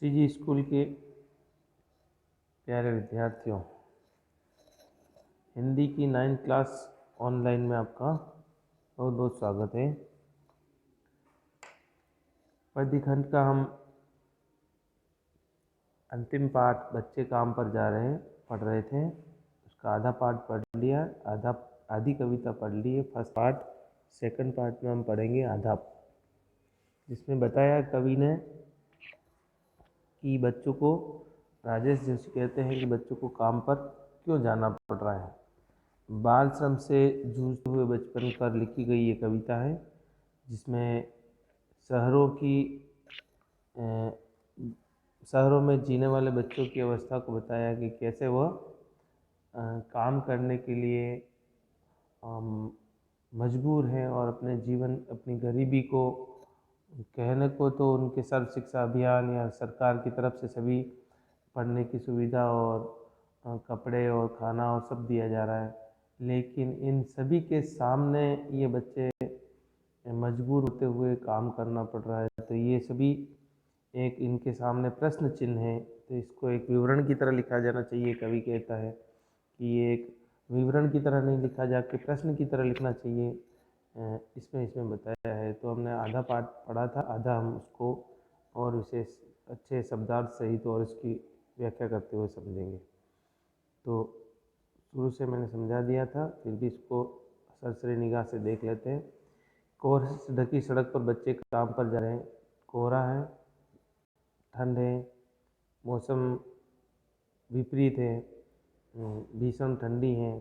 श्री जी school के प्यारे विद्यार्थियों, हिंदी की 9th क्लास ऑनलाइन में आपका बहुत बहुत स्वागत है। पद्यखंड का हम अंतिम पाठ बच्चे काम पर जा रहे हैं पढ़ रहे थे। उसका आधा पाठ पढ़ लिया, आधी कविता पढ़ ली है फर्स्ट पार्ट। सेकंड पार्ट में हम पढ़ेंगे आधा, जिसमें बताया कवि ने कि बच्चों को, राजेश जोशी कहते हैं कि बच्चों को काम पर क्यों जाना पड़ रहा है। बाल श्रम से जूझते हुए बचपन पर लिखी गई ये कविता है, जिसमें शहरों में जीने वाले बच्चों की अवस्था को बताया कि कैसे वह काम करने के लिए मजबूर हैं और अपने जीवन, अपनी गरीबी को, कहने को तो उनके सर्व शिक्षा अभियान या सरकार की तरफ से सभी पढ़ने की सुविधा और कपड़े और खाना और सब दिया जा रहा है, लेकिन इन सभी के सामने ये बच्चे मजबूर होते हुए काम करना पड़ रहा है। तो ये सभी एक इनके सामने प्रश्न चिन्ह है। तो इसको एक विवरण की तरह लिखा जाना चाहिए। कवि कहता है कि ये एक विवरण की तरह नहीं लिखा जाके प्रश्न की तरह लिखना चाहिए। इसमें बताया है। तो हमने आधा पाठ पढ़ा था, आधा हम उसको और विशेष अच्छे शब्दार्थ सहित और इसकी व्याख्या करते हुए समझेंगे। तो शुरू से मैंने समझा दिया था, फिर भी इसको सरसरी निगाह से देख लेते हैं। कोहरे से ढकी सड़क पर बच्चे काम पर जा रहे हैं। कोहरा है, ठंड है, मौसम विपरीत है, भीषण ठंडी है।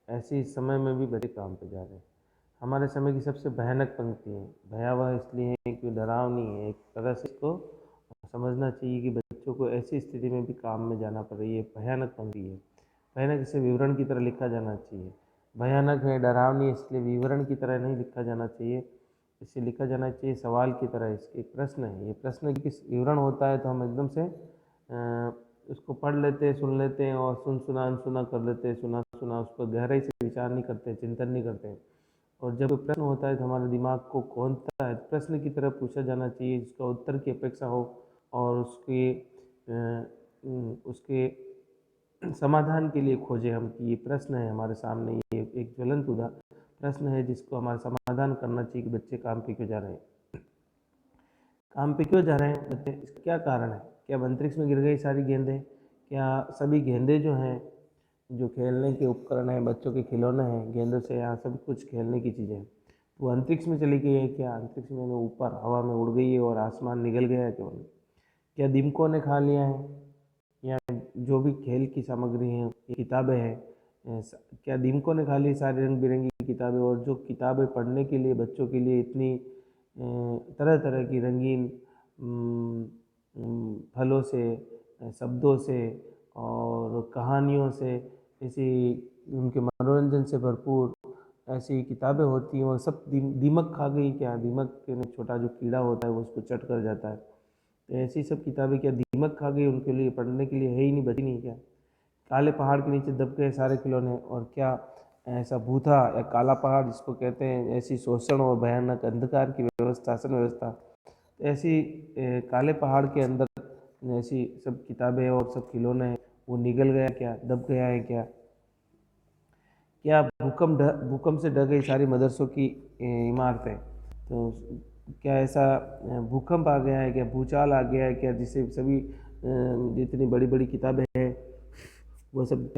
ऐसे समय में भी बच्चे काम पर जा रहे हैं। हमारे समय की सबसे भयानक पंक्ति है। भयावह इसलिए है कि डरावनी है। एक तरह से इसको समझना चाहिए कि बच्चों को ऐसी स्थिति में भी काम में जाना पड़ रही है। भयानक पंक्ति है। भयानक इसे विवरण की तरह लिखा जाना चाहिए। भयानक है, डरावनी, इसलिए विवरण की तरह नहीं लिखा जाना चाहिए। इसे लिखा जाना चाहिए सवाल की तरह। इसके एक प्रश्न है। ये प्रश्न किस विवरण होता है तो हम एकदम से उसको पढ़ लेते हैं, सुन लेते हैं और सुना अनसुना कर लेते हैं। सुना उस पर गहराई से विचार नहीं करते, चिंतन नहीं करते हैं। और जब प्रश्न होता है तो हमारे दिमाग को खोलता है। प्रश्न की तरह पूछा जाना चाहिए जिसका उत्तर की अपेक्षा हो और उसके समाधान के लिए खोजें हम कि ये प्रश्न है हमारे सामने, ये एक ज्वलंत प्रश्न है जिसको हमारा समाधान करना चाहिए कि बच्चे काम पे क्यों जा रहे हैं। काम पे क्यों जा रहे हैं बच्चे, इसका क्या कारण है? क्या अंतरिक्ष में गिर गई सारी गेंदें? क्या सभी गेंदें जो हैं, जो खेलने के उपकरण हैं, बच्चों के खिलौने हैं, गेंदों से यहाँ सब कुछ खेलने की चीज़ें, वो अंतरिक्ष में चली गई है? क्या अंतरिक्ष में ऊपर हवा में उड़ गई है और आसमान निगल गया है? क्या दीमकों ने खा लिया है? या जो भी खेल की सामग्री है, किताबें हैं, क्या दीमकों ने खा ली सारी रंग बिरंगी किताबें? और जो किताबें पढ़ने के लिए बच्चों के लिए इतनी तरह तरह की रंगीन फलों से, शब्दों से और कहानियों से, ऐसी उनके मनोरंजन से भरपूर ऐसी किताबें होती हैं, वो सब दीमक खा गई क्या? दीमक के छोटा जो कीड़ा होता है वो उसको चट कर जाता है। तो ऐसी सब किताबें क्या दीमक खा गई? उनके लिए पढ़ने के लिए है ही नहीं, बची नहीं क्या? काले पहाड़ के नीचे दब गए सारे खिलौने। और क्या ऐसा भूथा या काला पहाड़ जिसको कहते हैं, ऐसी शोषण और भयानक अंधकार की व्यवस्था, शासन व्यवस्था, तो ऐसी काले पहाड़ के अंदर ऐसी सब किताबें और सब खिलौने वो निगल गया क्या, दब गया है क्या? क्या भूकंप से ढह गई सारी मदरसों की इमारतें? तो क्या ऐसा भूकंप आ गया है क्या, भूचाल आ गया है क्या, जिससे सभी जितनी बड़ी बड़ी किताबें हैं वो सब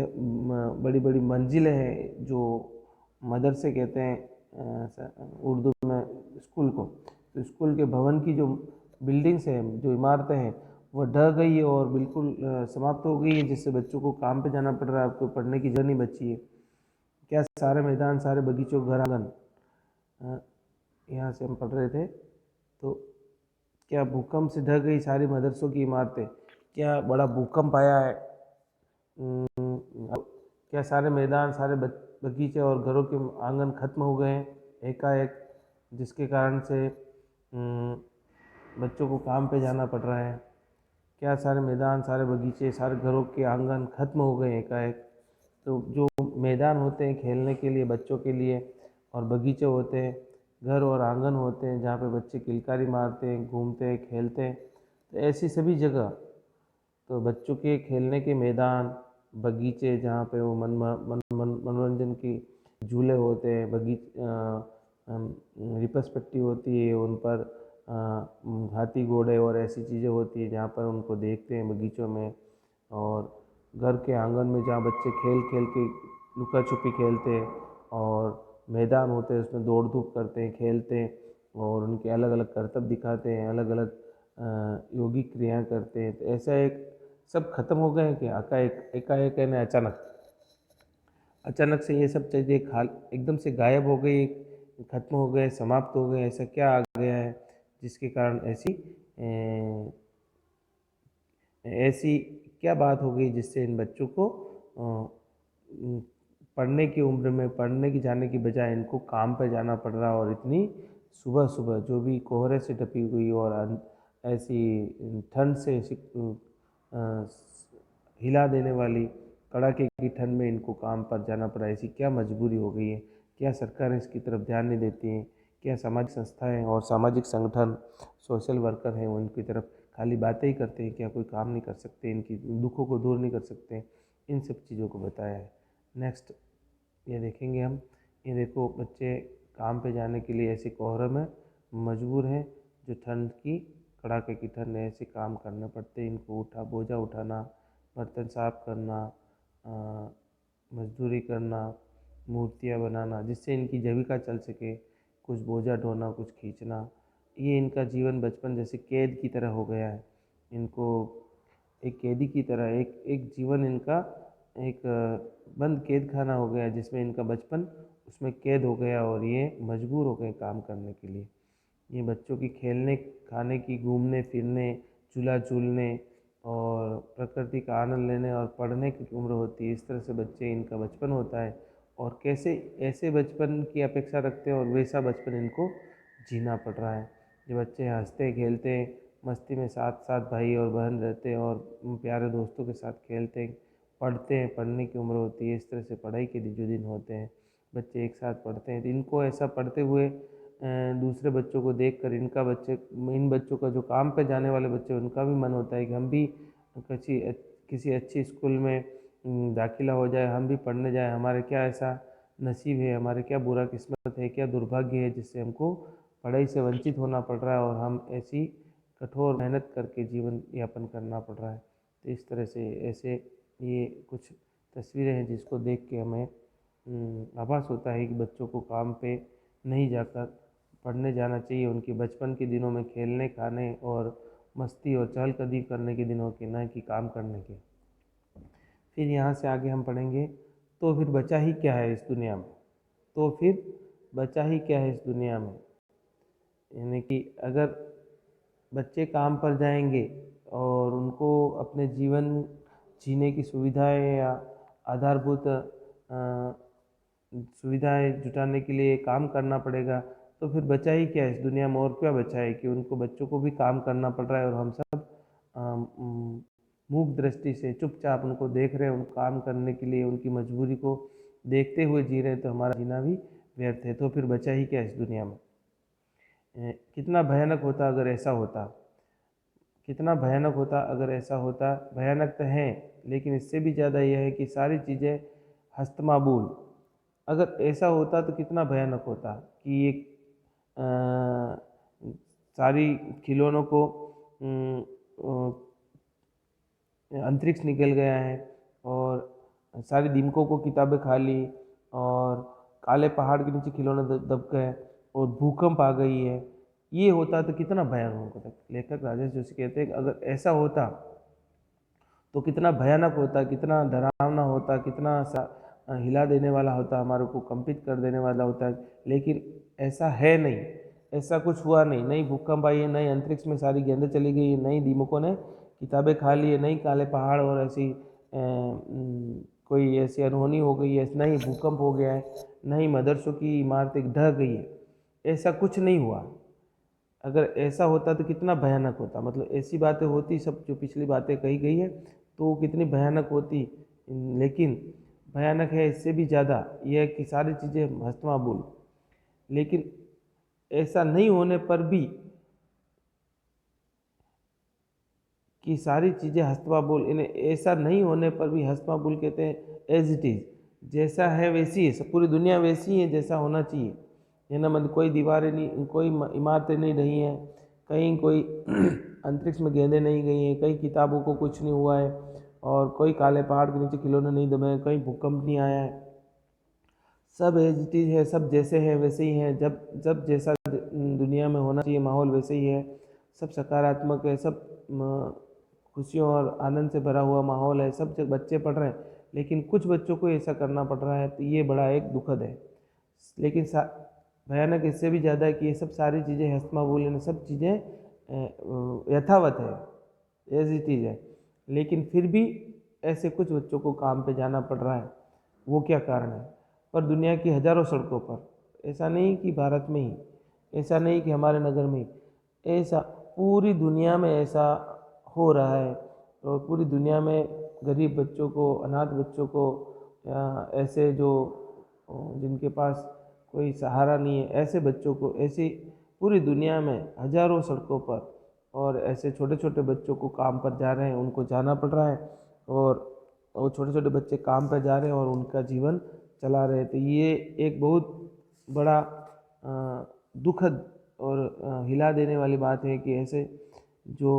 बड़ी बड़ी मंजिलें हैं, जो मदरसे कहते हैं उर्दू में स्कूल को, तो स्कूल के भवन की जो बिल्डिंग्स हैं, जो इमारतें हैं, वो ढह गई है और बिल्कुल समाप्त हो गई है, जिससे बच्चों को काम पे जाना पड़ रहा है। आपको पढ़ने की जगह नहीं बची है। क्या सारे मैदान, सारे बगीचों, घर आंगन, यहाँ से हम पढ़ रहे थे, तो क्या भूकंप से ढह गई सारी मदरसों की इमारतें? क्या बड़ा भूकंप आया है? क्या सारे मैदान, सारे बगीचे और घरों के आंगन खत्म हो गए हैं एकाएक, जिसके कारण से बच्चों को काम पे जाना पड़ रहा है? क्या सारे मैदान, सारे बगीचे, सारे घरों के आंगन खत्म हो गए एकाएक? तो जो मैदान होते हैं खेलने के लिए बच्चों के लिए, और बगीचे होते हैं, घर और आंगन होते हैं जहाँ पे बच्चे किलकारी मारते हैं, घूमते हैं, खेलते हैं, तो ऐसी सभी जगह तो बच्चों के खेलने के मैदान, बगीचे जहाँ पे वो मनोरंजन की झूले होते हैं, रिपस पट्टी होती है उन पर, हाथी घोड़े और ऐसी चीज़ें होती है जहाँ पर उनको देखते हैं बगीचों में। और घर के आंगन में जहाँ बच्चे खेल खेल के लुका छुपी खेलते हैं, और मैदान होते हैं उसमें दौड़ धूप करते हैं, खेलते हैं, और उनके अलग अलग करतब दिखाते हैं, अलग अलग योगिक क्रियाएं करते हैं। तो ऐसा एक सब खत्म हो गए हैं कि एकाएक यानी अचानक से ये सब चीज़ें खाल एकदम से गायब हो गई, खत्म हो गए, समाप्त हो गए। ऐसा क्या आ गया है जिसके कारण ऐसी क्या बात हो गई जिससे इन बच्चों को पढ़ने की उम्र में पढ़ने की जाने की बजाय इनको काम पर जाना पड़ रहा, और इतनी सुबह सुबह जो भी कोहरे से ढपी हुई और ऐसी ठंड से हिला देने वाली कड़ाके की ठंड में इनको काम पर जाना पड़ा। ऐसी क्या मजबूरी हो गई है? क्या सरकार इसकी तरफ ध्यान नहीं देती है? क्या सामाजिक संस्थाएं और सामाजिक संगठन, सोशल वर्कर हैं, वो इनकी तरफ खाली बातें ही करते हैं? क्या कोई काम नहीं कर सकते? इनकी दुखों को दूर नहीं कर सकते? इन सब चीज़ों को बताया है। नेक्स्ट ये देखेंगे हम। ये देखो, बच्चे काम पे जाने के लिए ऐसे कोहरे में मजबूर हैं, जो ठंड की कड़ाके की ठंड में ऐसे काम करने पड़ते हैं इनको। बोझा उठाना, बर्तन साफ करना, मजदूरी करना, मूर्तियाँ बनाना जिससे इनकी जीविका चल सके, कुछ बोझा ढोना, कुछ खींचना। ये इनका जीवन बचपन जैसे कैद की तरह हो गया है। इनको एक कैदी की तरह एक एक जीवन इनका एक बंद कैद खाना हो गया, जिसमें इनका बचपन उसमें कैद हो गया, और ये मजबूर हो गए काम करने के लिए। ये बच्चों की खेलने, खाने की, घूमने फिरने, झूला झूलने और प्रकृति का आनंद लेने और पढ़ने की उम्र होती है। इस तरह से बच्चे इनका बचपन होता है, और कैसे ऐसे बचपन की अपेक्षा रखते हैं और वैसा बचपन इनको जीना पड़ रहा है। ये बच्चे हंसते खेलते मस्ती में साथ साथ भाई और बहन रहते हैं, और प्यारे दोस्तों के साथ खेलते हैं, पढ़ते हैं, पढ़ने की उम्र होती है। इस तरह से पढ़ाई के जो दिन होते हैं, बच्चे एक साथ पढ़ते हैं, तो इनको ऐसा पढ़ते हुए दूसरे बच्चों को देखकर इन बच्चों का जो काम पे जाने वाले बच्चे, उनका भी मन होता है कि हम भी किसी किसी अच्छी स्कूल में दाखिला हो जाए, हम भी पढ़ने जाए। हमारे क्या ऐसा नसीब है, हमारे क्या बुरा किस्मत है, क्या दुर्भाग्य है जिससे हमको पढ़ाई से वंचित होना पड़ रहा है, और हम ऐसी कठोर मेहनत करके जीवन यापन करना पड़ रहा है। तो इस तरह से ऐसे ये कुछ तस्वीरें हैं जिसको देख के हमें आभास होता है कि बच्चों को काम पे नहीं जाकर पढ़ने जाना चाहिए। उनके बचपन के दिनों में खेलने, खाने और मस्ती और चहलकदमी करने के दिनों के, न कि काम करने के। फिर यहाँ से आगे हम पढ़ेंगे, तो फिर बचा ही क्या है इस दुनिया में। तो फिर बचा ही क्या है इस दुनिया में, यानी कि अगर बच्चे काम पर जाएंगे और उनको अपने जीवन जीने की सुविधाएं या आधारभूत सुविधाएं जुटाने के लिए काम करना पड़ेगा, तो फिर बचा ही क्या है इस दुनिया में। और क्या बचा है कि उनको बच्चों को भी काम करना पड़ रहा है, और हम सब मूक दृष्टि से चुपचाप उनको देख रहे हैं, उन काम करने के लिए उनकी मजबूरी को देखते हुए जी रहे हैं। तो हमारा जीना भी व्यर्थ है। तो फिर बचा ही क्या इस दुनिया में। कितना भयानक होता अगर ऐसा होता, कितना भयानक होता अगर ऐसा होता। भयानक तो है, लेकिन इससे भी ज़्यादा यह है कि सारी चीज़ें हस्तमाबूल। अगर ऐसा होता तो कितना भयानक होता कि ये सारी खिलौनों को अंतरिक्ष निकल गया है, और सारी दीमकों को किताबें खा ली, और काले पहाड़ के नीचे खिलौने दब गए, और भूकंप आ गई है। ये होता तो कितना भयानक होता। लेखक राजेश जोशी कहते हैं कि अगर ऐसा होता तो कितना भयानक होता, कितना डरावना होता, कितना हिला देने वाला होता, हमारे को कंपित कर देने वाला होता। लेकिन ऐसा है नहीं, ऐसा कुछ हुआ नहीं। नई भूकंप आई है, नई अंतरिक्ष में सारी गेंदें चली गई है, नई दीमकों ने किताबें खा ली है, नई काले पहाड़ और ऐसी कोई ऐसी अनहोनी हो गई है, नई भूकंप हो गया है, नई मदरसों की इमारतें ढह गई है। ऐसा कुछ नहीं हुआ। अगर ऐसा होता तो कितना भयानक होता। मतलब ऐसी बातें होती, सब जो पिछली बातें कही गई है, तो वो कितनी भयानक होती। लेकिन भयानक है इससे भी ज़्यादा यह कि सारी चीज़ें हस्तमाबूल। लेकिन ऐसा नहीं होने पर भी कि सारी चीज़ें हस्तपाबुल, इन्हें ऐसा नहीं होने पर भी हस्तपाबुल कहते हैं एज इट इज़, जैसा है वैसी है, सब पूरी दुनिया वैसी है जैसा होना चाहिए। है ना, मतलब कोई दीवारें नहीं, कोई इमारतें नहीं रही हैं, कहीं कोई अंतरिक्ष में गेंदें नहीं गई हैं, कई किताबों को कुछ नहीं हुआ है, और कोई काले पहाड़ के नीचे खिलौने नहीं दबे हैं, कहीं भूकंप नहीं आया है। सब एज इट इज़ है, सब जैसे हैं वैसे ही हैं, जब जब जैसा दुनिया में होना चाहिए माहौल वैसे ही है। सब सकारात्मक है, सब खुशियों और आनंद से भरा हुआ माहौल है, सब बच्चे पढ़ रहे हैं। लेकिन कुछ बच्चों को ऐसा करना पड़ रहा है, तो ये बड़ा एक दुखद है। लेकिन भयानक इससे भी ज़्यादा है कि ये सब सारी चीज़ें हस्तमाबुल हैं, सब चीज़ें यथावत है, एज इट इज़ है। लेकिन फिर भी ऐसे कुछ बच्चों को काम पे जाना पड़ रहा है। वो क्या कारण है? पर दुनिया की हज़ारों सड़कों पर, ऐसा नहीं कि भारत में ही, ऐसा नहीं कि हमारे नगर में ही, ऐसा पूरी दुनिया में ऐसा हो रहा है। और पूरी दुनिया में गरीब बच्चों को, अनाथ बच्चों को, या ऐसे जो जिनके पास कोई सहारा नहीं है, ऐसे बच्चों को, ऐसी पूरी दुनिया में हज़ारों सड़कों पर, और ऐसे छोटे छोटे बच्चों को काम पर जा रहे हैं, उनको जाना पड़ रहा है, और वो छोटे छोटे बच्चे काम पर जा रहे हैं और उनका जीवन चला रहे थे। ये एक बहुत बड़ा दुखद और हिला देने वाली बात है कि ऐसे जो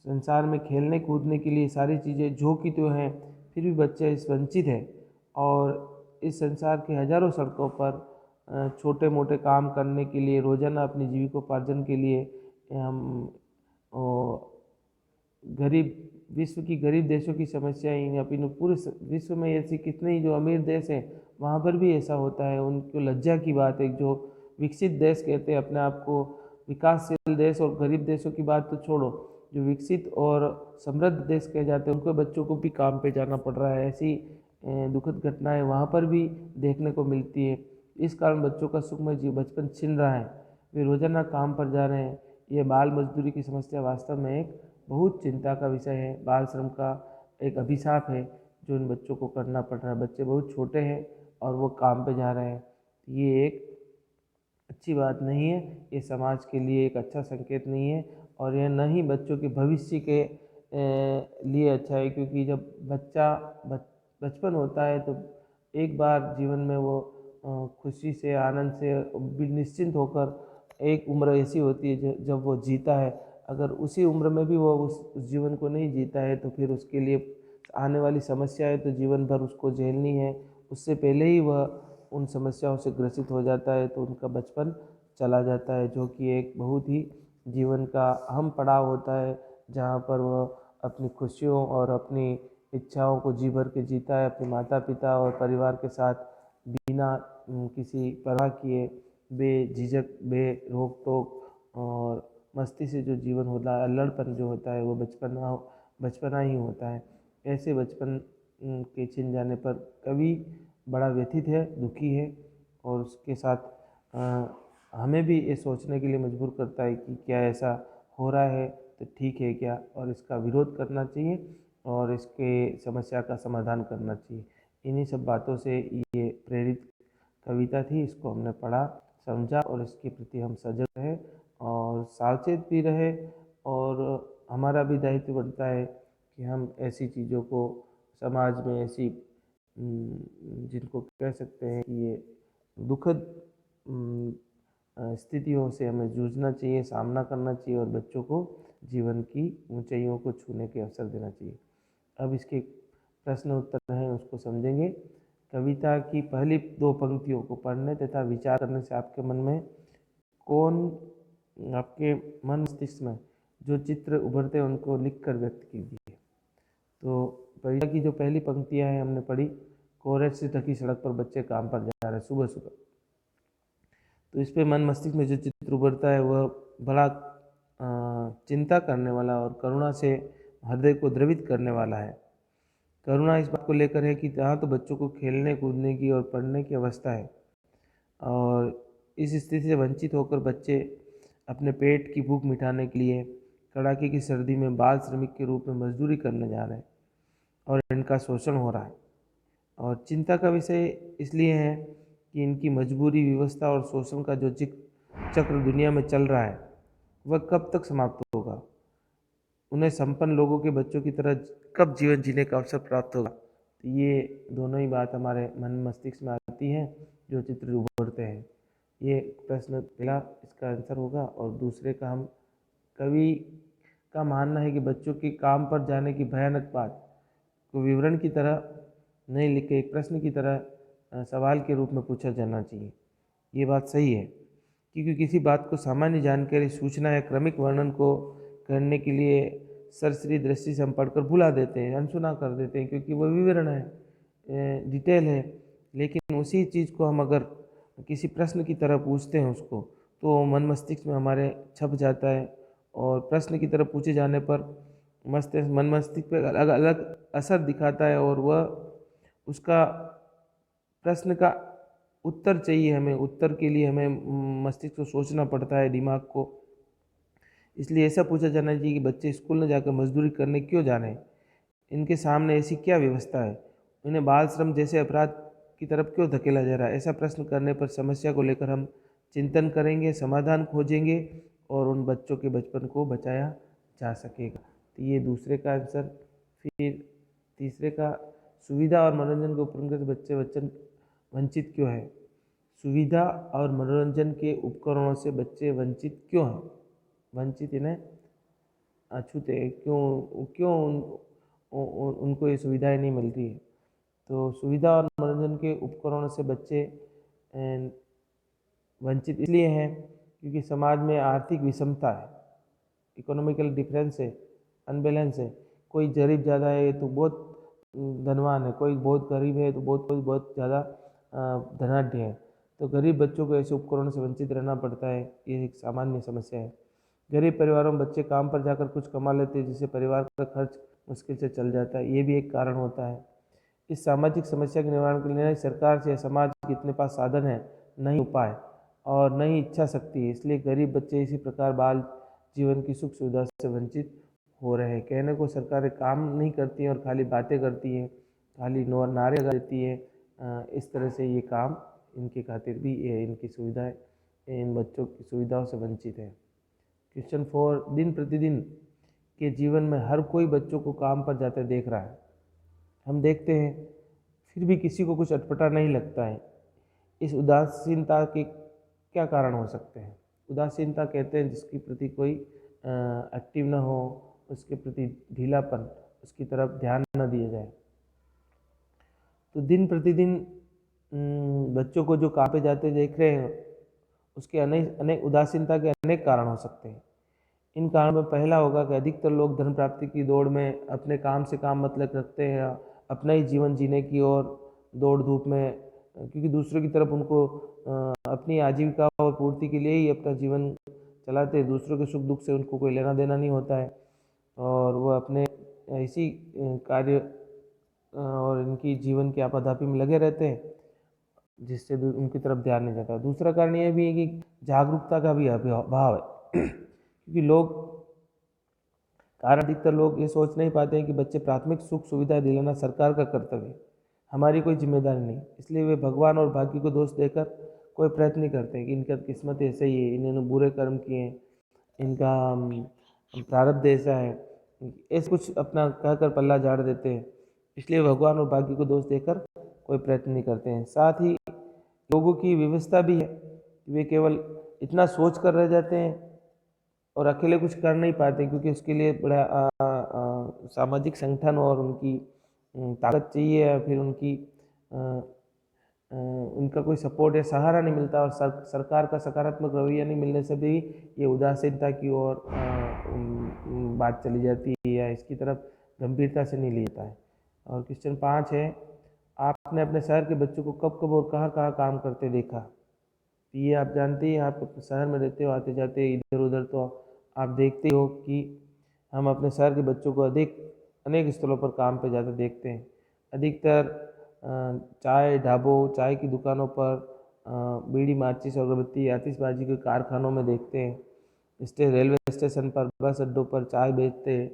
संसार में खेलने कूदने के लिए सारी चीज़ें जो कि तो हैं, फिर भी बच्चे इस वंचित हैं। और इस संसार के हज़ारों सड़कों पर छोटे मोटे काम करने के लिए, रोज़ाना अपनी जीविकोपार्जन के लिए हम गरीब, विश्व की गरीब देशों की समस्याएं, अपनी पूरे विश्व में ऐसी कितने ही जो अमीर देश हैं वहाँ पर भी ऐसा होता है। उनको लज्जा की बात है, जो विकसित देश कहते हैं अपने आप को, विकासशील देश, और गरीब देशों की बात तो छोड़ो, जो विकसित और समृद्ध देश कहे जाते हैं उनके बच्चों को भी काम पे जाना पड़ रहा है। ऐसी दुखद घटनाएं वहाँ पर भी देखने को मिलती है। इस कारण बच्चों का सुखमय बचपन छिन रहा है, वे रोजाना काम पर जा रहे हैं। ये बाल मजदूरी की समस्या वास्तव में एक बहुत चिंता का विषय है। बाल श्रम का एक अभिशाप है जो इन बच्चों को करना पड़ रहा है। बच्चे बहुत छोटे हैं और वो काम पे जा रहे हैं। ये एक अच्छी बात नहीं है, ये समाज के लिए एक अच्छा संकेत नहीं है, और यह न ही बच्चों के भविष्य के लिए अच्छा है। क्योंकि जब बच्चा बचपन होता है तो एक बार जीवन में वो खुशी से, आनंद से, निश्चिंत होकर, एक उम्र ऐसी होती है जब वो जीता है। अगर उसी उम्र में भी वो उस जीवन को नहीं जीता है तो फिर उसके लिए आने वाली समस्याएं तो जीवन भर उसको झेलनी है। उससे पहले ही वह उन समस्याओं से ग्रसित हो जाता है तो उनका बचपन चला जाता है, जो कि एक बहुत ही जीवन का अहम पड़ाव होता है, जहाँ पर वह अपनी खुशियों और अपनी इच्छाओं को जी भर के जीता है, अपने माता पिता और परिवार के साथ बिना किसी परवाह किए, बेझिझक, बे रोक टोक और मस्ती से जो जीवन होता है, अल्लड़पन जो होता है, वो बचपना ही होता है। ऐसे बचपन के छिन जाने पर कवि बड़ा व्यथित है, दुखी है, और उसके साथ हमें भी ये सोचने के लिए मजबूर करता है कि क्या ऐसा हो रहा है तो ठीक है क्या, और इसका विरोध करना चाहिए और इसके समस्या का समाधान करना चाहिए। इन्हीं सब बातों से ये प्रेरित कविता थी। इसको हमने पढ़ा, समझा, और इसके प्रति हम सजग रहे और सावचेत भी रहे। और हमारा भी दायित्व बनता है कि हम ऐसी चीज़ों को समाज में, ऐसी जिनको कह सकते हैं कि ये दुखद स्थितियों से हमें जूझना चाहिए, सामना करना चाहिए, और बच्चों को जीवन की ऊंचाइयों को छूने के अवसर देना चाहिए। अब इसके प्रश्न उत्तर हैं, उसको समझेंगे। कविता की पहली दो पंक्तियों को पढ़ने तथा विचार करने से आपके मन में आपके मन मस्तिष्क में जो चित्र उभरते हैं उनको लिखकर व्यक्त कीजिए। तो कविता की जो पहली पंक्तियां हैं हमने पढ़ी, कोहरे से ढकी सड़क पर बच्चे काम पर जा रहे हैं सुबह सुबह। तो इस पे मन मस्तिष्क में जो चित्र उभरता है वह बड़ा चिंता करने वाला और करुणा से हृदय को द्रवित करने वाला है। करुणा इस बात को लेकर है कि जहाँ तो बच्चों को खेलने कूदने की और पढ़ने की अवस्था है, और इस स्थिति से वंचित होकर बच्चे अपने पेट की भूख मिटाने के लिए कड़ाके की सर्दी में बाल श्रमिक के रूप में मजदूरी करने जा रहे हैं और इनका शोषण हो रहा है। और चिंता का विषय इसलिए है कि इनकी मजबूरी, व्यवस्था और शोषण का जो चक्र दुनिया में चल रहा है वह कब तक समाप्त होगा। उन्हें संपन्न लोगों के बच्चों की तरह कब जीवन जीने का अवसर प्राप्त होगा। तो ये दोनों ही बात हमारे मन मस्तिष्क में आती हैं, जो चित्र उभरते हैं। ये प्रश्न पहला इसका आंसर होगा। और दूसरे का, हम कवि का मानना है कि बच्चों के काम पर जाने की भयानक बात को विवरण की तरह नहीं लिख के एक प्रश्न की तरह सवाल के रूप में पूछा जाना चाहिए। ये बात सही है, क्योंकि किसी बात को सामान्य जानकारी, सूचना या क्रमिक वर्णन को करने के लिए सरसरी दृष्टि से हम पढ़कर भुला देते हैं, अनसुना कर देते हैं, क्योंकि वो विवरण है, डिटेल है। लेकिन उसी चीज़ को हम अगर किसी प्रश्न की तरह पूछते हैं उसको, तो मन मस्तिष्क में हमारे छप जाता है। और प्रश्न की तरह पूछे जाने पर मन मस्तिष्क पर अलग अलग असर दिखाता है, और वह उसका प्रश्न का उत्तर चाहिए हमें, उत्तर के लिए हमें मस्तिष्क को सोचना पड़ता है, दिमाग को। इसलिए ऐसा पूछा जाना चाहिए कि बच्चे स्कूल न जाकर मजदूरी करने क्यों जा रहे हैं, इनके सामने ऐसी क्या व्यवस्था है, इन्हें बाल श्रम जैसे अपराध की तरफ क्यों धकेला जा रहा है। ऐसा प्रश्न करने पर समस्या को लेकर हम चिंतन करेंगे, समाधान खोजेंगे, और उन बच्चों के बचपन को बचाया जा सकेगा। तो ये दूसरे का आंसर। फिर तीसरे का, सुविधा और मनोरंजन के उपकरण से बच्चे वंचित क्यों है। सुविधा और मनोरंजन के उपकरणों से बच्चे वंचित क्यों हैं, वंचित इन्हें अछूते क्यों क्यों उनको ये सुविधाएं नहीं मिलती है। तो सुविधा और मनोरंजन के उपकरणों से बच्चे वंचित इसलिए हैं क्योंकि समाज में आर्थिक विषमता है, इकोनॉमिकल डिफरेंस है, अनबैलेंस है। कोई गरीब ज़्यादा है तो बहुत धनवान है, कोई बहुत गरीब है तो कोई बहुत ज़्यादा धनाढ्य है। तो गरीब बच्चों को ऐसे उपकरणों से वंचित रहना पड़ता है, ये एक सामान्य समस्या है। गरीब परिवारों में बच्चे काम पर जाकर कुछ कमा लेते हैं, जिससे परिवार का खर्च मुश्किल से चल जाता है, ये भी एक कारण होता है। इस सामाजिक समस्या के निवारण के लिए सरकार से या समाज के इतने पास साधन है, नहीं उपाय और नहीं इच्छा शक्ति है। इसलिए गरीब बच्चे इसी प्रकार बाल जीवन की सुख सुविधा से वंचित हो रहे हैं। कहने को सरकारें काम नहीं करती हैं और खाली बातें करती हैं, खाली नारे लगा देती है। इस तरह से ये काम इनके खातिर भी इनकी सुविधाएं इन बच्चों की सुविधाओं से वंचित है। क्वेश्चन 4, दिन प्रतिदिन के जीवन में हर कोई बच्चों को काम पर जाते देख रहा है। हम देखते हैं, फिर भी किसी को कुछ अटपटा नहीं लगता है। इस उदासीनता के क्या कारण हो सकते हैं। उदासीनता कहते हैं जिसके प्रति कोई एक्टिव न हो, उसके प्रति ढीलापन, उसकी तरफ ध्यान न दिया जाए। तो दिन प्रतिदिन बच्चों को जो काम पे जाते देख रहे हैं, उसके अनेक उदासीनता के अनेक कारण हो सकते हैं। इन कारणों में पहला होगा कि अधिकतर लोग धन प्राप्ति की दौड़ में अपने काम से काम मतलब रखते हैं, अपना ही जीवन जीने की ओर दौड़ धूप में, क्योंकि दूसरों की तरफ उनको अपनी आजीविका और पूर्ति के लिए ही अपना जीवन चलाते हैं। दूसरों के सुख दुख से उनको कोई लेना देना नहीं होता है, और वह अपने इसी कार्य और इनकी जीवन की आपाधापी में लगे रहते हैं, जिससे उनकी तरफ ध्यान नहीं जाता। दूसरा कारण यह भी है कि जागरूकता का भी अभाव है क्योंकि अधिकतर लोग ये सोच नहीं पाते हैं कि बच्चे प्राथमिक सुख सुविधा दिलाना सरकार का कर्तव्य है, हमारी कोई जिम्मेदारी नहीं। इसलिए वे भगवान और भाग्य को दोष देकर कोई प्रयत्न नहीं करते हैं कि इनका किस्मत ऐसे ही है, इन्होंने बुरे कर्म किए हैं, इनका प्रारब्ध ऐसा है, ऐसे कुछ अपना कहकर पल्ला झाड़ देते हैं। इसलिए भगवान और भाग्य को दोष देकर कोई प्रयत्न नहीं करते हैं। साथ ही लोगों की व्यवस्था भी है, वे केवल इतना सोच कर रह जाते हैं और अकेले कुछ कर नहीं पाते, क्योंकि उसके लिए बड़ा सामाजिक संगठन और उनकी ताकत चाहिए, या फिर उनका कोई सपोर्ट या सहारा नहीं मिलता, और सरकार का सकारात्मक रवैया नहीं मिलने से भी ये उदासीनता की ओर बात चली जाती है, या इसकी तरफ गंभीरता से नहीं लिया जाता है। और क्वेश्चन 5 है, आपने अपने शहर के बच्चों को कब कब और कहाँ कहाँ काम करते देखा। ये आप जानते ही, आप अपने शहर में रहते हो, आते जाते इधर उधर, तो आप देखते हो कि हम अपने शहर के बच्चों को अनेक स्थलों पर काम पे जाते देखते हैं। अधिकतर चाय ढाबों, चाय की दुकानों पर, बीड़ी माचिस अगरबत्ती आतिशबाजी के कारखानों में देखते हैं। रेलवे स्टेशन पर, बस अड्डों पर चाय बेचते हैं,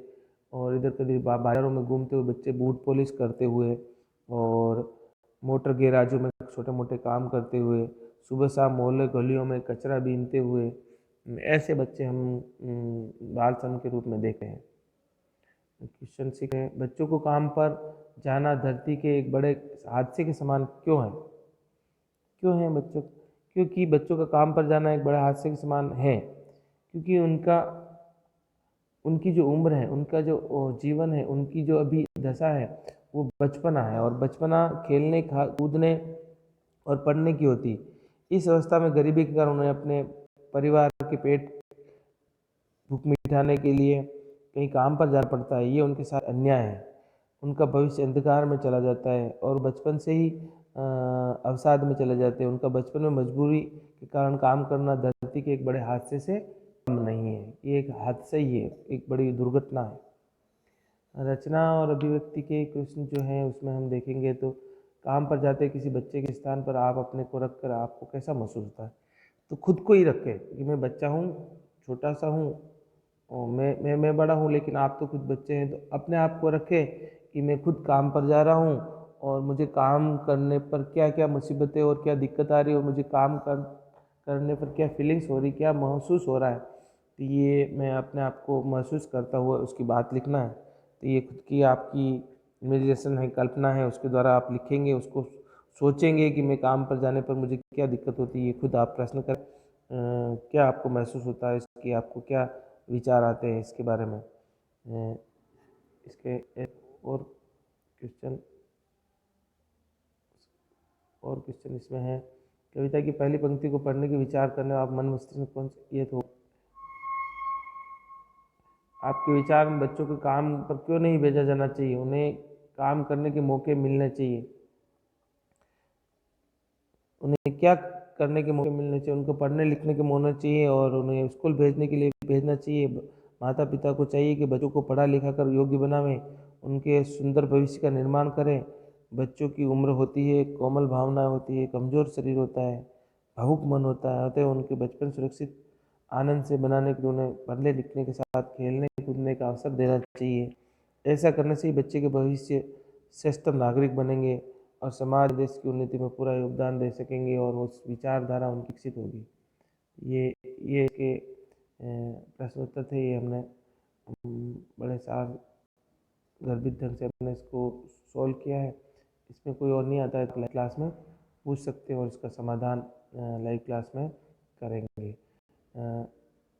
और इधर कभी बाजारों में घूमते हुए बच्चे बूट पॉलिश करते हुए, और मोटर गैराजों में छोटे मोटे काम करते हुए, सुबह शाम मोहल्ले गलियों में कचरा बीनते हुए, ऐसे बच्चे हम बाल श्रम के रूप में देखते हैं। क्वेश्चन 6 है, बच्चों को काम पर जाना धरती के एक बड़े हादसे के समान क्यों है? क्यों है बच्चों? क्योंकि बच्चों का काम पर जाना एक बड़े हादसे के समान है, क्योंकि उनकी जो उम्र है, उनका जो जीवन है, उनकी जो अभी दशा है, वो बचपना है, और बचपना खेलने कूदने और पढ़ने की होती है। इस अवस्था में गरीबी के कारण उन्हें अपने परिवार के पेट भूख मिटाने के लिए कहीं काम पर जाना पड़ता है। ये उनके साथ अन्याय है। उनका भविष्य अंधकार में चला जाता है और बचपन से ही अवसाद में चले जाते हैं। उनका बचपन में मजबूरी के कारण काम करना धरती के एक बड़े हादसे से कम नहीं है। ये एक हादसा ही है, एक बड़ी दुर्घटना है। रचना और अभिव्यक्ति के प्रश्न जो हैं उसमें हम देखेंगे तो काम पर जाते किसी बच्चे के स्थान पर आप अपने को रख कर आपको कैसा महसूस होता है? तो खुद को ही रखें कि मैं बच्चा हूँ, छोटा सा हूँ, और मैं बड़ा हूँ, लेकिन आप तो खुद बच्चे हैं। तो अपने आप को रखें कि मैं खुद काम पर जा रहा हूँ और मुझे काम करने पर क्या क्या मुसीबतें और क्या दिक्कत आ रही है, और मुझे करने पर क्या फीलिंग्स हो रही, क्या महसूस हो रहा है। तो ये मैं अपने आप को महसूस करता हुआ उसकी बात लिखना है। तो ये खुद की आपकी इमेजिनेशन है, कल्पना है, उसके द्वारा आप लिखेंगे, उसको सोचेंगे कि मैं काम पर जाने पर मुझे क्या दिक्कत होती है। ये खुद आप प्रश्न करें, क्या आपको महसूस होता है, इसकी आपको क्या विचार आते हैं इसके बारे में। इसके एक क्वेश्चन और क्वेश्चन इसमें है, कविता की पहली पंक्ति को पढ़ने के विचार करने आप मन मस्तिष्क में कौन से ये तो आपके विचार में बच्चों को काम पर क्यों नहीं भेजा जाना चाहिए, उन्हें काम करने के मौके मिलने चाहिए, उन्हें क्या करने के मौके मिलने चाहिए, उनको पढ़ने लिखने के होना चाहिए और उन्हें स्कूल भेजने के लिए भेजना चाहिए। माता पिता को चाहिए कि बच्चों को पढ़ा लिखा कर योग्य बनावें, उनके सुंदर भविष्य का निर्माण करें। बच्चों की उम्र होती है, कोमल भावनाएं होती है, कमज़ोर शरीर होता है, भावुक मन होता है, अतः उनके बचपन सुरक्षित आनंद से बनाने के लिए उन्हें पढ़ने लिखने के साथ खेलने कूदने का अवसर देना चाहिए। ऐसा करने से ही बच्चे के भविष्य श्रेष्ठ नागरिक बनेंगे और समाज देश की उन्नति में पूरा योगदान दे सकेंगे और उस विचारधारा उनकी विकसित होगी। ये के प्रश्न उत्तर थे। ये हमने बड़े सार गर्भित ढंग से हमने इसको सॉल्व किया है। इसमें कोई और नहीं आता है तो क्लास में पूछ सकते हैं और इसका समाधान लाइव क्लास में करेंगे।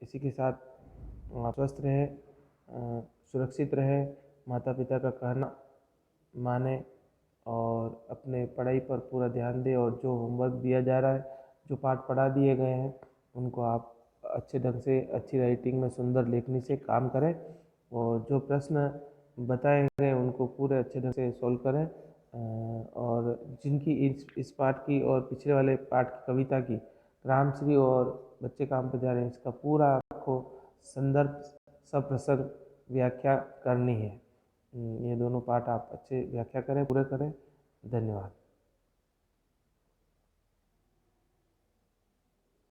इसी के साथ आप स्वस्थ रहे, सुरक्षित रहे, माता पिता का कहना माने और अपने पढ़ाई पर पूरा ध्यान दें, और जो होमवर्क दिया जा रहा है, जो पाठ पढ़ा दिए गए हैं, उनको आप अच्छे ढंग से अच्छी राइटिंग में सुंदर लेखनी से काम करें, और जो प्रश्न बताए गए उनको पूरे अच्छे ढंग से सॉल्व करें। और जिनकी इस पाठ की और पिछले वाले पाठ की कविता की रामश्री और बच्चे काम पर जा रहे हैं, इसका पूरा आपको संदर्भ सप्रसंग व्याख्या करनी है। ये दोनों पाठ आप अच्छे व्याख्या करें, पूरे करें। धन्यवाद।